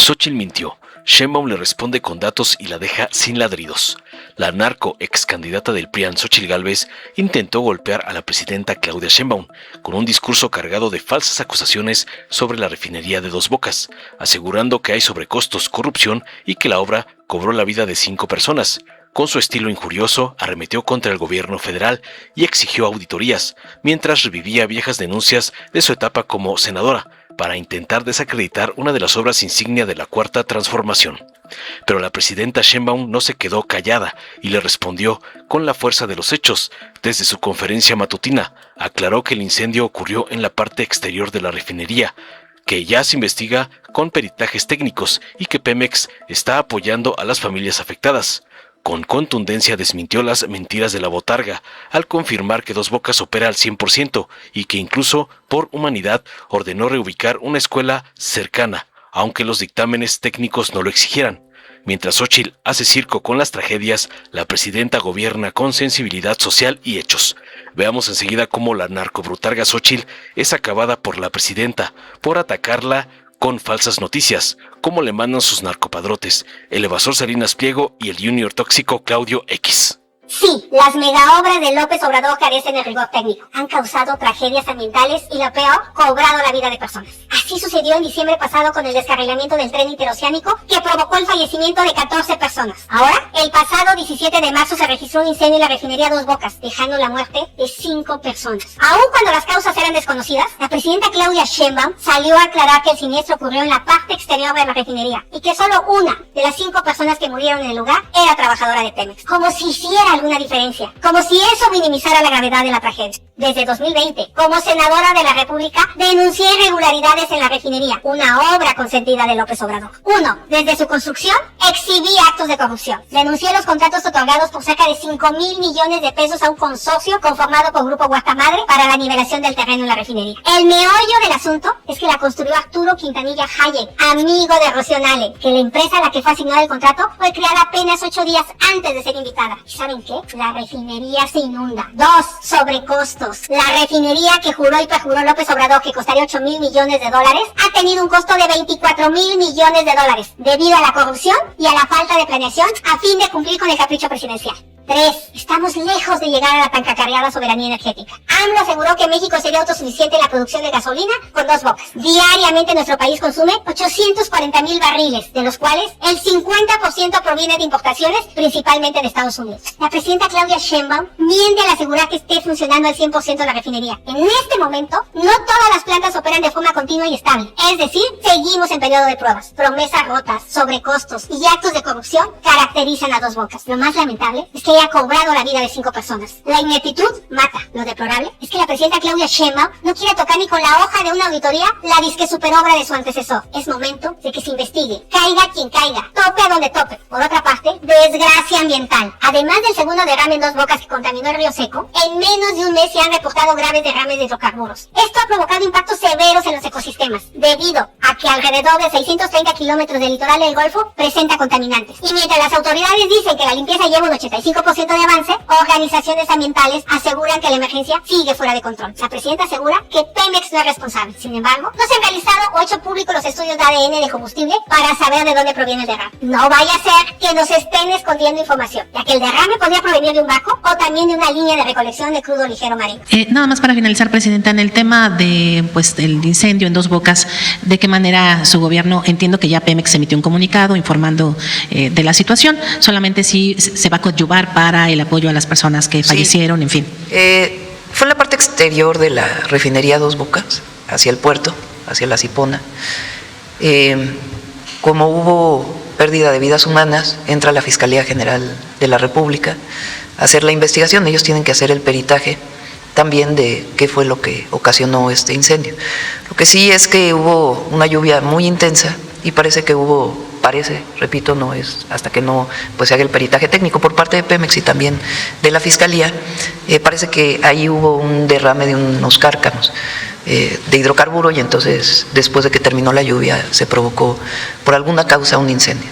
Xóchitl mintió. Sheinbaum le responde con datos y la deja sin ladridos. La narco ex candidata del PRIAN, Xóchitl Gálvez, intentó golpear a la presidenta Claudia Sheinbaum con un discurso cargado de falsas acusaciones sobre la refinería de Dos Bocas, asegurando que hay sobrecostos, corrupción y que la obra cobró la vida de 5 personas. Con su estilo injurioso, arremetió contra el gobierno federal y exigió auditorías, mientras revivía viejas denuncias de su etapa como senadora, para intentar desacreditar una de las obras insignia de la Cuarta Transformación. Pero la presidenta Sheinbaum no se quedó callada y le respondió con la fuerza de los hechos. Desde su conferencia matutina, aclaró que el incendio ocurrió en la parte exterior de la refinería, que ya se investiga con peritajes técnicos y que Pemex está apoyando a las familias afectadas. Con contundencia desmintió las mentiras de la botarga, al confirmar que Dos Bocas opera al 100% y que incluso, por humanidad, ordenó reubicar una escuela cercana, aunque los dictámenes técnicos no lo exigieran. Mientras Xóchitl hace circo con las tragedias, la presidenta gobierna con sensibilidad social y hechos. Veamos enseguida cómo la narcobrutarga Xóchitl es acabada por la presidenta, por atacarla con falsas noticias, como le mandan sus narcopadrotes, el evasor Salinas Pliego y el junior tóxico Claudio X. Sí, las megaobras de López Obrador carecen de rigor técnico. Han causado tragedias ambientales y, lo peor, cobrado la vida de personas. Así sucedió en diciembre pasado con el descarrilamiento del tren interoceánico que provocó el fallecimiento de 14 personas. Ahora, el pasado 17 de marzo se registró un incendio en la refinería Dos Bocas, dejando la muerte de 5 personas. Aun cuando las causas eran desconocidas, la presidenta Claudia Sheinbaum salió a aclarar que el siniestro ocurrió en la parte exterior de la refinería y que solo una de las 5 personas que murieron en el lugar era trabajadora de Pemex. Como si hiciera alguna diferencia, como si eso minimizara la gravedad de la tragedia. Desde 2020, como senadora de la República, denuncié irregularidades en la refinería, una obra consentida de López Obrador. 1. Desde su construcción, exhibí actos de corrupción. Denuncié los contratos otorgados por cerca de 5,000 millones de pesos a un consorcio conformado por Grupo Guacamadre para la nivelación del terreno en la refinería. El meollo del asunto es que la construyó Arturo Quintanilla Hayek, amigo de Rocío Nale, que la empresa a la que fue asignado el contrato fue creada apenas 8 días antes de ser invitada. ¿Y saben qué? La refinería se inunda. 2. Sobrecostos. La refinería que juró y perjuró López Obrador que costaría 8,000 millones de dólares ha tenido un costo de 24,000 millones de dólares debido a la corrupción y a la falta de planeación a fin de cumplir con el capricho presidencial. 3. Estamos lejos de llegar a la tan cacareada soberanía energética. AMLO aseguró que México sería autosuficiente en la producción de gasolina con Dos Bocas. Diariamente nuestro país consume 840,000 barriles, de los cuales el 50% proviene de importaciones, principalmente de Estados Unidos. La presidenta Claudia Sheinbaum miente al asegurar que esté funcionando al 100% la refinería. En este momento, no todas las plantas operan de forma continua y estable. Es decir, seguimos en periodo de pruebas. Promesas rotas, sobrecostos y actos de corrupción caracterizan a Dos Bocas. Lo más lamentable es que haya cobrado la vida de 5 personas. La ineptitud mata. Lo deplorable es que la presidenta Claudia Sheinbaum no quiere tocar ni con la hoja de una auditoría la disque superobra de su antecesor. Es momento de que se investigue. Caiga quien caiga. Tope a donde tope. Por otra parte, desgracia ambiental. Además del segundo derrame en Dos Bocas que contaminó el río Seco, en menos de un mes se han reportado graves derrames de hidrocarburos. Esto ha provocado impactos severos en los ecosistemas, debido a que alrededor de 630 kilómetros del litoral del Golfo presenta contaminantes. Y mientras las autoridades dicen que la limpieza lleva un 85% de avance, organizaciones ambientales aseguran que la emergencia sigue fuera de control. La presidenta asegura que Pemex no es responsable. Sin embargo, no se han realizado o hecho públicos los estudios de ADN de combustible para saber de dónde proviene el derrame. No vaya a ser que nos estén escondiendo información, ya que el derrame podría provenir de un barco o también de una línea de recolección de crudo ligero marino. Nada más para finalizar, presidenta, en el tema de del incendio en Dos Bocas, ¿de qué manera su gobierno? Entiendo que ya Pemex emitió un comunicado informando de la situación, solamente si se va a coadyuvar para el apoyo a las personas que fallecieron, en fin. Fue en la parte exterior de la refinería Dos Bocas, hacia el puerto, hacia la Sipona. Como hubo pérdida de vidas humanas, entra la Fiscalía General de la República a hacer la investigación. Ellos tienen que hacer el peritaje también de qué fue lo que ocasionó este incendio. Lo que sí es que hubo una lluvia muy intensa y repito, no es hasta que no se haga el peritaje técnico por parte de Pemex y también de la Fiscalía, parece que ahí hubo un derrame de unos cárcanos de hidrocarburo y entonces después de que terminó la lluvia se provocó por alguna causa un incendio.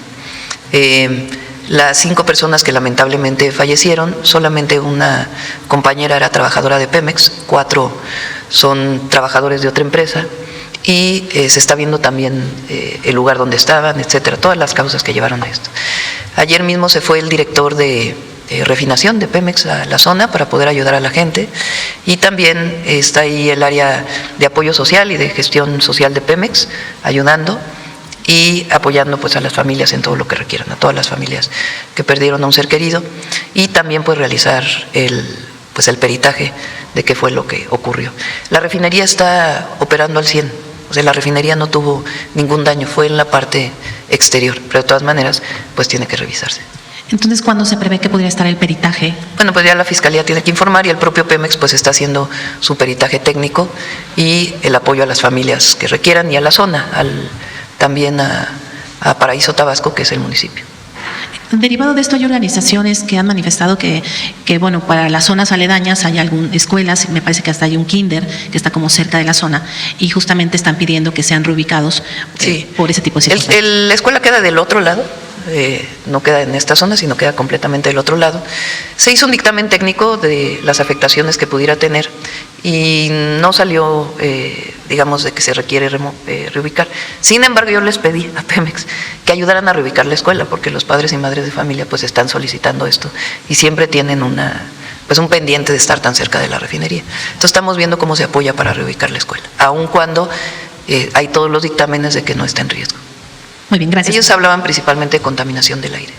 Las 5 personas que lamentablemente fallecieron, solamente una compañera era trabajadora de Pemex, 4 son trabajadores de otra empresa y se está viendo también el lugar donde estaban, etcétera, todas las causas que llevaron a esto. Ayer mismo se fue el director de refinación de Pemex a la zona para poder ayudar a la gente, y también está ahí el área de apoyo social y de gestión social de Pemex ayudando y apoyando pues a las familias en todo lo que requieran, a todas las familias que perdieron a un ser querido, y también pues realizar el peritaje de qué fue lo que ocurrió. La refinería está operando al 100%, o sea, la refinería no tuvo ningún daño, fue en la parte exterior, pero de todas maneras pues tiene que revisarse. Entonces, ¿cuándo se prevé que podría estar el peritaje? Bueno, pues ya la Fiscalía tiene que informar, y el propio Pemex pues está haciendo su peritaje técnico y el apoyo a las familias que requieran y a la zona, también a Paraíso Tabasco, que es el municipio. Derivado de esto, hay organizaciones que han manifestado que bueno, para las zonas aledañas hay algunas escuelas, me parece que hasta hay un kinder que está como cerca de la zona, y justamente están pidiendo que sean reubicados por ese tipo de circunstancias. La escuela queda del otro lado, no queda en esta zona, sino queda completamente del otro lado. Se hizo un dictamen técnico de las afectaciones que pudiera tener y no salió, digamos, de que se requiere reubicar. Sin embargo, yo les pedí a Pemex que ayudaran a reubicar la escuela, porque los padres y madres de familia pues están solicitando esto y siempre tienen un pendiente de estar tan cerca de la refinería. Entonces estamos viendo cómo se apoya para reubicar la escuela, aun cuando hay todos los dictámenes de que no está en riesgo. Muy bien, gracias. Ellos hablaban principalmente de contaminación del aire.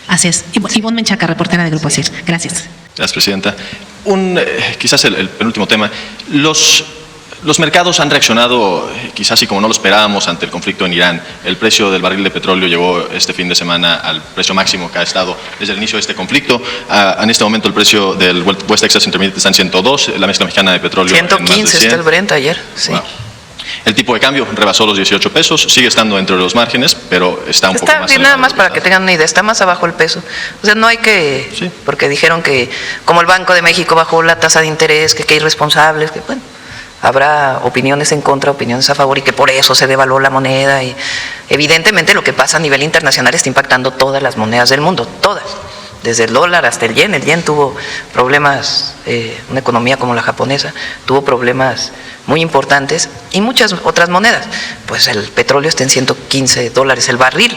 Así es. Ivonne Menchaca, reportera de Grupo ASIR. Gracias. Gracias, Presidenta. Quizás el penúltimo tema. Los mercados han reaccionado, quizás y como no lo esperábamos, ante el conflicto en Irán. El precio del barril de petróleo llegó este fin de semana al precio máximo que ha estado desde el inicio de este conflicto. En este momento el precio del West Texas Intermediate está en 102, la mezcla mexicana de petróleo 115 está el Brent ayer. Sí. Wow. El tipo de cambio rebasó los 18 pesos, sigue estando entre los márgenes, pero está un poco más elevado. Nada más para que tengan una idea, está más abajo el peso. O sea, no hay que, sí, porque dijeron que como el Banco de México bajó la tasa de interés, que hay irresponsables, que bueno, habrá opiniones en contra, opiniones a favor, y que por eso se devaluó la moneda. Y evidentemente lo que pasa a nivel internacional está impactando todas las monedas del mundo, todas. Desde el dólar hasta el yen tuvo problemas, una economía como la japonesa tuvo problemas muy importantes, y muchas otras monedas. Pues el petróleo está en $115 el barril.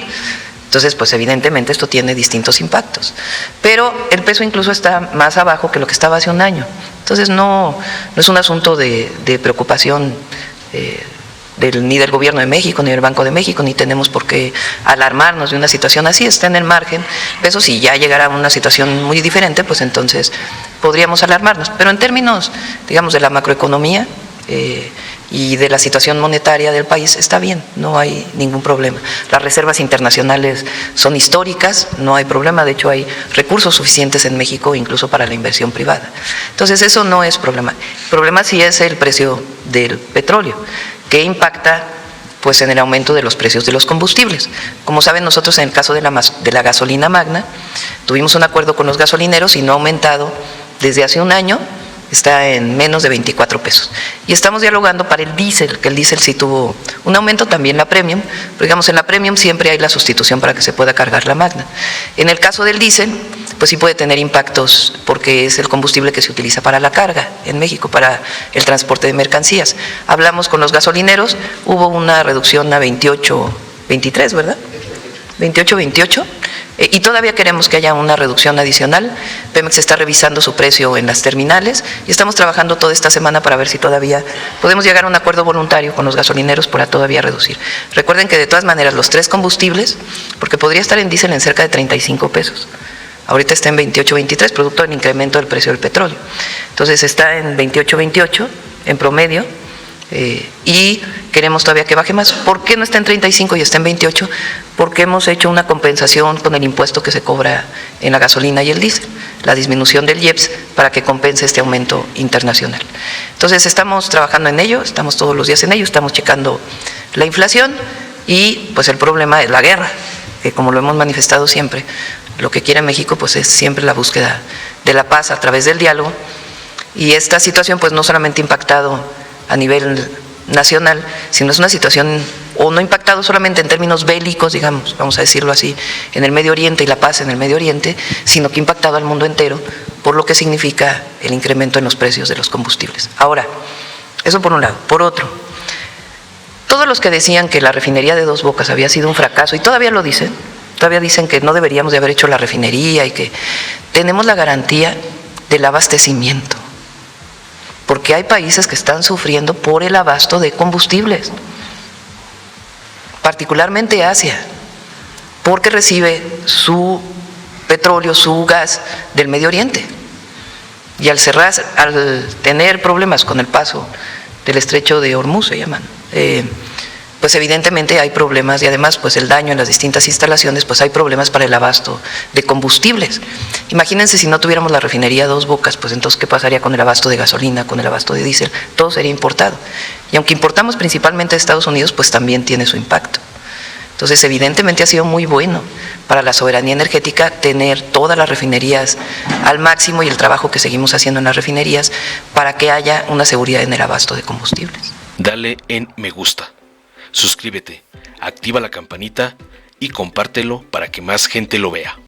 Entonces, pues evidentemente esto tiene distintos impactos. Pero el peso incluso está más abajo que lo que estaba hace un año. Entonces no es un asunto de preocupación ni del Gobierno de México, ni del Banco de México, ni tenemos por qué alarmarnos de una situación así, está en el margen. Eso si ya llegara a una situación muy diferente, pues entonces podríamos alarmarnos. Pero en términos, digamos, de la macroeconomía y de la situación monetaria del país, está bien, no hay ningún problema. Las reservas internacionales son históricas, no hay problema, de hecho hay recursos suficientes en México incluso para la inversión privada. Entonces eso no es problema. El problema sí es el precio del petróleo, que impacta pues en el aumento de los precios de los combustibles. Como saben, nosotros en el caso de la gasolina magna tuvimos un acuerdo con los gasolineros y no ha aumentado desde hace un año, está en menos de 24 pesos. Y estamos dialogando para el diésel, que el diésel sí tuvo un aumento, también la premium, pero digamos en la premium siempre hay la sustitución para que se pueda cargar la magna. En el caso del diésel, pues sí puede tener impactos porque es el combustible que se utiliza para la carga en México, para el transporte de mercancías. Hablamos con los gasolineros, hubo una reducción a 28.23, ¿verdad? 28.28, y todavía queremos que haya una reducción adicional. Pemex está revisando su precio en las terminales y estamos trabajando toda esta semana para ver si todavía podemos llegar a un acuerdo voluntario con los gasolineros para todavía reducir. Recuerden que de todas maneras los tres combustibles, porque podría estar en diésel en cerca de 35 pesos, ahorita está en 28.23, producto del incremento del precio del petróleo. Entonces está en 28.28 en promedio. Y queremos todavía que baje más. ¿Por qué no está en 35 y está en 28? Porque hemos hecho una compensación con el impuesto que se cobra en la gasolina y el diésel, la disminución del IEPS para que compense este aumento internacional. Entonces estamos trabajando en ello, estamos todos los días en ello, estamos checando la inflación y pues el problema es la guerra, que como lo hemos manifestado siempre, lo que quiere México pues es siempre la búsqueda de la paz a través del diálogo, y esta situación pues no solamente ha impactado a nivel nacional, sino es una situación, o no impactado solamente en términos bélicos, digamos, vamos a decirlo así, en el Medio Oriente y la paz en el Medio Oriente, sino que ha impactado al mundo entero por lo que significa el incremento en los precios de los combustibles. Ahora, eso por un lado. Por otro, Todos los que decían que la refinería de Dos Bocas había sido un fracaso, y todavía lo dicen, todavía dicen que no deberíamos de haber hecho la refinería y que tenemos la garantía del abastecimiento, porque hay países que están sufriendo por el abasto de combustibles, particularmente Asia, porque recibe su petróleo, su gas del Medio Oriente. Y al cerrar, al tener problemas con el paso del estrecho de Hormuz, se llaman, pues evidentemente hay problemas y además pues el daño en las distintas instalaciones, pues hay problemas para el abasto de combustibles. Imagínense si no tuviéramos la refinería Dos Bocas, pues entonces ¿qué pasaría con el abasto de gasolina, con el abasto de diésel? Todo sería importado. Y aunque importamos principalmente de Estados Unidos, pues también tiene su impacto. Entonces, evidentemente ha sido muy bueno para la soberanía energética tener todas las refinerías al máximo y el trabajo que seguimos haciendo en las refinerías para que haya una seguridad en el abasto de combustibles. Dale en me gusta, suscríbete, activa la campanita y compártelo para que más gente lo vea.